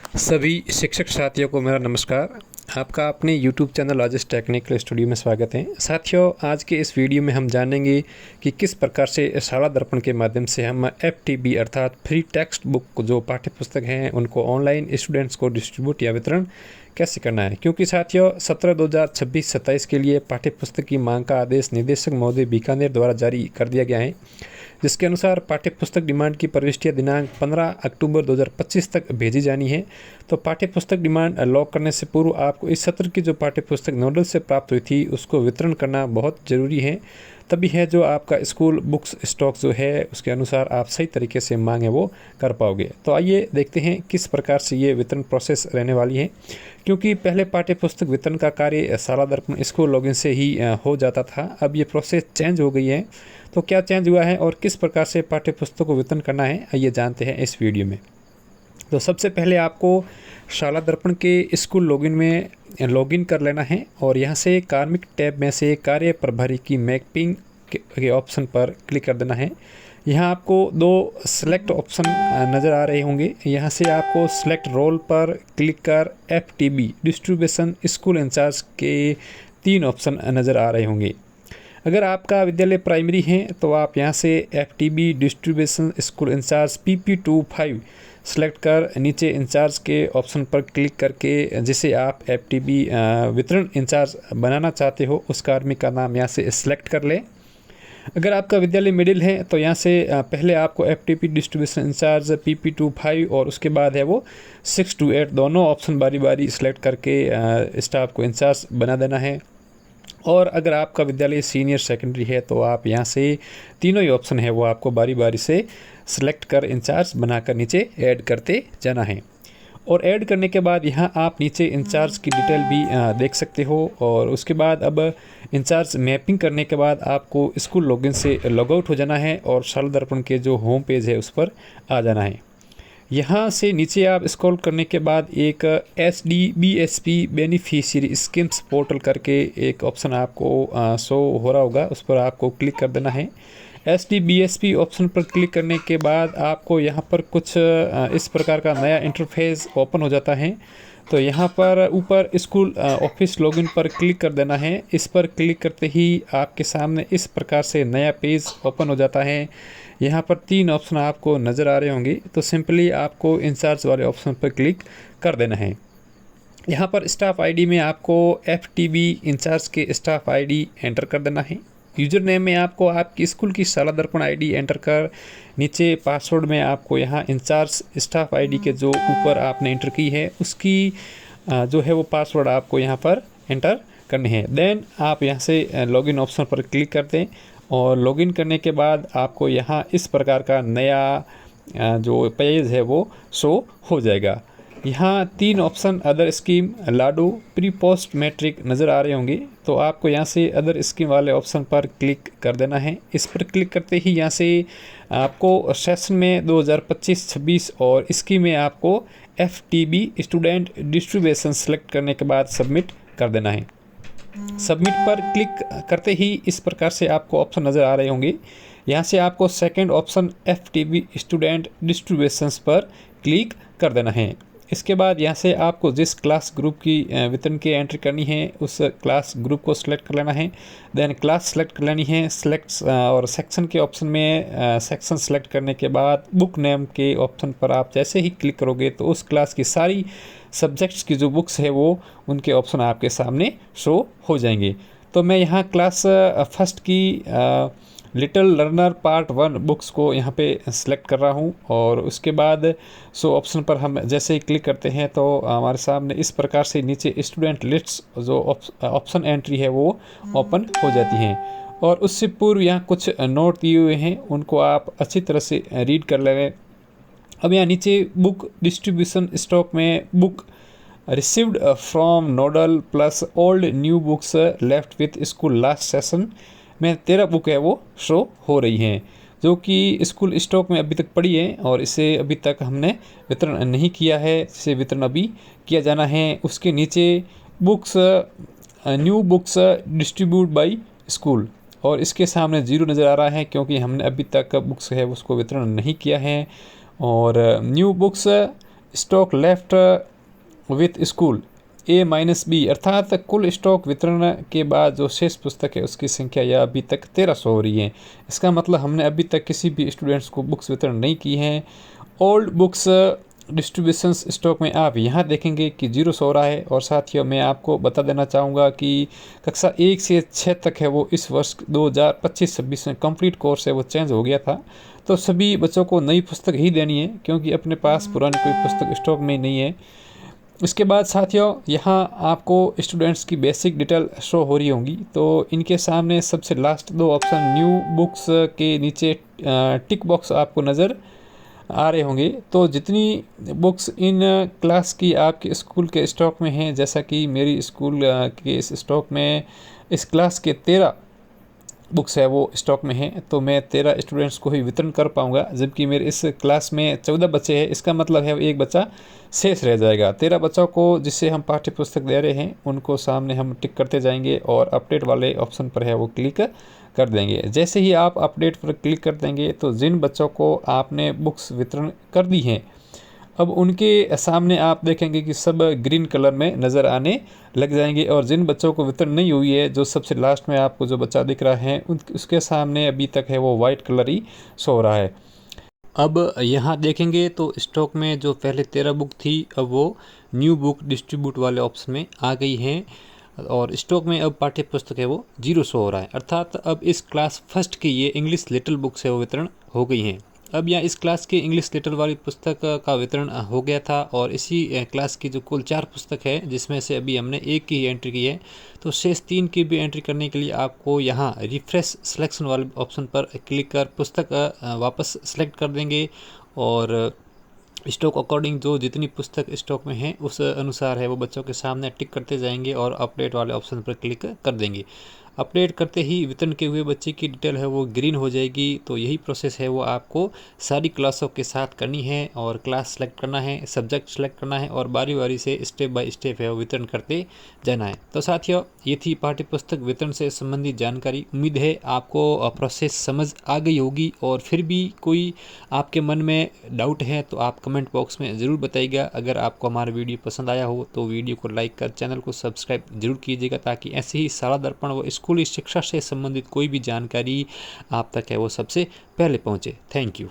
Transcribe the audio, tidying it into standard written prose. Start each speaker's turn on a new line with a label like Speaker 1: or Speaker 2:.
Speaker 1: सभी शिक्षक साथियों को मेरा नमस्कार। आपका अपने YouTube channel Rajesh technical studio में स्वागत है। साथियों, आज के इस वीडियो में हम जानेंगे कि किस प्रकार से शाला दर्पण के माध्यम से हम FTB अर्थात फ्री टेक्स्ट बुक जो पाठ्य पुस्तक हैं उनको ऑनलाइन स्टूडेंट्स को डिस्ट्रीब्यूट या वितरण कैसे करना है। क्योंकि साथियों 17/2026-27 के लिए पाठ्य पुस्तक की मांग का आदेश निदेशक महोदय बीकानेर द्वारा जारी कर दिया गया है, जिसके अनुसार पाठ्य पुस्तक डिमांड की प्रविष्टियाँ दिनांक 15 अक्टूबर 2025 तक भेजी जानी है। तो पाठ्य पुस्तक डिमांड लॉक करने से पूर्व आपको इस सत्र की जो पाठ्य पुस्तक नोडल से प्राप्त हुई थी उसको वितरण करना बहुत ज़रूरी है। तभी है जो आपका स्कूल बुक्स स्टॉक जो है उसके अनुसार आप सही तरीके से मांग है वो कर पाओगे। तो आइए देखते हैं किस प्रकार से ये वितरण प्रोसेस रहने वाली है। क्योंकि पहले पाठ्य पुस्तक वितरण का कार्य शाला दर्पण स्कूल लॉगिन से ही हो जाता था, अब ये प्रोसेस चेंज हो गई है। तो क्या चेंज हुआ है और किस प्रकार से पाठ्य पुस्तक को वितरण करना है, आइए जानते हैं इस वीडियो में। तो सबसे पहले आपको शाला दर्पण के स्कूल लॉगिन में लॉगिन कर लेना है और यहाँ से कार्मिक टैब में से कार्य प्रभारी की मैपिंग के ऑप्शन पर क्लिक कर देना है। यहाँ आपको दो सेलेक्ट ऑप्शन नज़र आ रहे होंगे। यहाँ से आपको सेलेक्ट रोल पर क्लिक कर FTB डिस्ट्रीब्यूशन स्कूल इंचार्ज के 3 ऑप्शन नज़र आ रहे होंगे। अगर आपका विद्यालय प्राइमरी है तो आप यहाँ से FTB distribution school incharge PP25 select कर नीचे इंचार्ज के ऑप्शन पर क्लिक करके जिसे आप FTB वितरण इंचार्ज बनाना चाहते हो उस कार्मिक का नाम यहाँ से सिलेक्ट कर लें। अगर आपका विद्यालय मिडिल है तो यहाँ से पहले आपको FTB डिस्ट्रीब्यूशन इंचार्ज PP25 और उसके बाद है वो 6 to 8 दोनों ऑप्शन बारी बारी सेलेक्ट करके स्टाफ को इंचार्ज बना देना है। और अगर आपका विद्यालय सीनियर सेकेंडरी है तो आप यहाँ से तीनों ही ऑप्शन है वो आपको बारी बारी से सिलेक्ट कर इंचार्ज बनाकर नीचे ऐड करते जाना है। और ऐड करने के बाद यहाँ आप नीचे इंचार्ज की डिटेल भी देख सकते हो। और उसके बाद अब इंचार्ज मैपिंग करने के बाद आपको स्कूल लॉगिन से लॉग आउट हो जाना है और शाला दर्पण के जो होम पेज है उस पर आ जाना है। यहाँ से नीचे आप स्क्रॉल करने के बाद एक SDBSP बेनिफिशियरी स्कीम्स पोर्टल करके एक ऑप्शन आपको शो हो रहा होगा, उस पर आपको क्लिक कर देना है। SDBSP ऑप्शन पर क्लिक करने के बाद आपको यहाँ पर कुछ इस प्रकार का नया इंटरफेस ओपन हो जाता है। तो यहाँ पर ऊपर स्कूल ऑफिस लॉगिन पर क्लिक कर देना है। इस पर क्लिक करते ही आपके सामने इस प्रकार से नया पेज ओपन हो जाता है। यहाँ पर 3 ऑप्शन आपको नज़र आ रहे होंगे, तो सिंपली आपको इंचार्ज वाले ऑप्शन पर क्लिक कर देना है। यहाँ पर स्टाफ आईडी में आपको FTB इंचार्ज के स्टाफ आईडी एंटर कर देना है। यूज़र नेम में आपको आपकी स्कूल की शाला दर्पण आईडी एंटर कर नीचे पासवर्ड में आपको यहाँ इंचार्ज स्टाफ आईडी के जो ऊपर आपने एंटर की है उसकी जो है वो पासवर्ड आपको यहाँ पर एंटर करने हैं। देन आप यहाँ से लॉगिन ऑप्शन पर क्लिक कर दें और लॉगिन करने के बाद आपको यहाँ इस प्रकार का नया जो पेज है वो शो हो जाएगा। यहाँ 3 ऑप्शन अदर स्कीम, लाडू, प्री पोस्ट मैट्रिक नज़र आ रहे होंगे, तो आपको यहाँ से अदर स्कीम वाले ऑप्शन पर क्लिक कर देना है। इस पर क्लिक करते ही यहाँ से आपको सेशन में 2025-26 और स्कीम में आपको FTB स्टूडेंट डिस्ट्रीब्यूशन सेलेक्ट करने के बाद सबमिट कर देना है। सबमिट पर क्लिक करते ही इस प्रकार से आपको ऑप्शन नज़र आ रहे होंगे। यहाँ से आपको second option FTB student distributions पर क्लिक कर देना है। इसके बाद यहाँ से आपको जिस क्लास ग्रुप की वितरण की एंट्री करनी है उस क्लास ग्रुप को सिलेक्ट कर लेना है। देन क्लास सेलेक्ट कर लेनी है। सेलेक्ट और सेक्शन के ऑप्शन में सेक्शन सेलेक्ट करने के बाद बुक नेम के ऑप्शन पर आप जैसे ही क्लिक करोगे तो उस क्लास की सारी सब्जेक्ट्स की जो बुक्स है वो उनके ऑप्शन आपके सामने शो हो जाएंगे। तो मैं यहाँ क्लास फर्स्ट की लिटिल लर्नर पार्ट 1 बुक्स को यहाँ पे सिलेक्ट कर रहा हूँ और उसके बाद सो ऑप्शन पर हम जैसे ही क्लिक करते हैं तो हमारे सामने इस प्रकार से नीचे स्टूडेंट लिस्ट जो ऑप्शन एंट्री है वो ओपन हो जाती हैं। और उससे पूर्व यहाँ कुछ नोट दिए हुए हैं, उनको आप अच्छी तरह से रीड कर लें। अब यहाँ नीचे बुक डिस्ट्रीब्यूशन स्टॉक में book received from nodal plus old new books left with school last session में 13 बुक है वो शो हो रही हैं, जो कि स्कूल स्टॉक में अभी तक पड़ी है और इसे अभी तक हमने वितरण नहीं किया है, इसे वितरण अभी किया जाना है। उसके नीचे books new books distribute by school और इसके सामने 0 नज़र आ रहा है क्योंकि हमने अभी तक बुक्स है उसको वितरण नहीं किया है। और new books stock left with school A-B, अर्थात कुल स्टॉक वितरण के बाद जो शेष पुस्तक है उसकी संख्या यह अभी तक 1300 हो रही है। इसका मतलब हमने अभी तक किसी भी स्टूडेंट्स को बुक्स वितरण नहीं की हैं। ओल्ड बुक्स डिस्ट्रीब्यूशंस स्टॉक में आप यहाँ देखेंगे कि 0 हो रहा है। और साथियों मैं आपको बता देना चाहूँगा कि कक्षा 1 से 6 तक है वो इस वर्ष 2025-26 में कंप्लीट कोर्स है वो चेंज हो गया था। तो सभी बच्चों को नई पुस्तक ही देनी है क्योंकि अपने पास पुरानी कोई पुस्तक स्टॉक में नहीं है। इसके बाद साथियों यहाँ आपको स्टूडेंट्स की बेसिक डिटेल शो हो रही होंगी। तो इनके सामने सबसे लास्ट 2 ऑप्शन न्यू बुक्स के नीचे टिक बॉक्स आपको नज़र आ रहे होंगे। तो जितनी बुक्स इन क्लास की आपके स्कूल के स्टॉक में हैं, जैसा कि मेरी स्कूल के इस स्टॉक में इस क्लास के 13 बुक्स है वो स्टॉक में हैं, तो मैं 13 स्टूडेंट्स को ही वितरण कर पाऊंगा। जबकि मेरे इस क्लास में 14 बच्चे हैं, इसका मतलब है एक बच्चा शेष रह जाएगा। 13 बच्चों को जिससे हम पाठ्य पुस्तक दे रहे हैं उनको सामने हम टिक करते जाएंगे और अपडेट वाले ऑप्शन पर है वो क्लिक कर देंगे। जैसे ही आप अपडेट पर क्लिक कर देंगे तो जिन बच्चों को आपने बुक्स वितरण कर दी हैं अब उनके सामने आप देखेंगे कि सब ग्रीन कलर में नज़र आने लग जाएंगे। और जिन बच्चों को वितरण नहीं हुई है, जो सबसे लास्ट में आपको जो बच्चा दिख रहा है उसके सामने अभी तक है वो वाइट कलर ही शो हो रहा है। अब यहाँ देखेंगे तो स्टॉक में जो पहले 13 बुक थी अब वो न्यू बुक डिस्ट्रीब्यूट वाले ऑप्शन में आ गई हैं और स्टॉक में अब पाठ्य पुस्तक है वो 0 शो हो रहा है। अर्थात अब इस क्लास फर्स्ट की ये इंग्लिश लिटिल बुक्स है वो वितरण हो गई हैं। अब यहाँ इस क्लास के इंग्लिश लिटिल वाली पुस्तक का वितरण हो गया था और इसी क्लास की जो कुल 4 पुस्तक है जिसमें से अभी हमने 1 की एंट्री की है, तो शेष 3 की भी एंट्री करने के लिए आपको यहाँ रिफ्रेश सिलेक्शन वाले ऑप्शन पर क्लिक कर पुस्तक वापस सेलेक्ट कर देंगे और स्टॉक अकॉर्डिंग जो जितनी पुस्तक स्टॉक में है उस अनुसार है वो बच्चों के सामने टिक करते जाएंगे और अपडेट वाले ऑप्शन पर क्लिक कर देंगे। अपडेट करते ही वितरण के हुए बच्चे की डिटेल है वो ग्रीन हो जाएगी। तो यही प्रोसेस है वो आपको सारी क्लासों के साथ करनी है और क्लास सेलेक्ट करना है, सब्जेक्ट सेलेक्ट करना है और बारी बारी से स्टेप बाय स्टेप है वो वितरण करते जाना है। तो साथियों ये थी पाठ्य पुस्तक वितरण से संबंधित जानकारी। उम्मीद है आपको प्रोसेस समझ आ गई होगी और फिर भी कोई आपके मन में डाउट है तो आप कमेंट बॉक्स में ज़रूर बताइएगा। अगर आपको हमारा वीडियो पसंद आया हो तो वीडियो को लाइक कर चैनल को सब्सक्राइब जरूर कीजिएगा ताकि ऐसे ही शाला दर्पण व स्कूली शिक्षा से संबंधित कोई भी जानकारी आप तक है वो सबसे पहले पहुँचे। Thank you.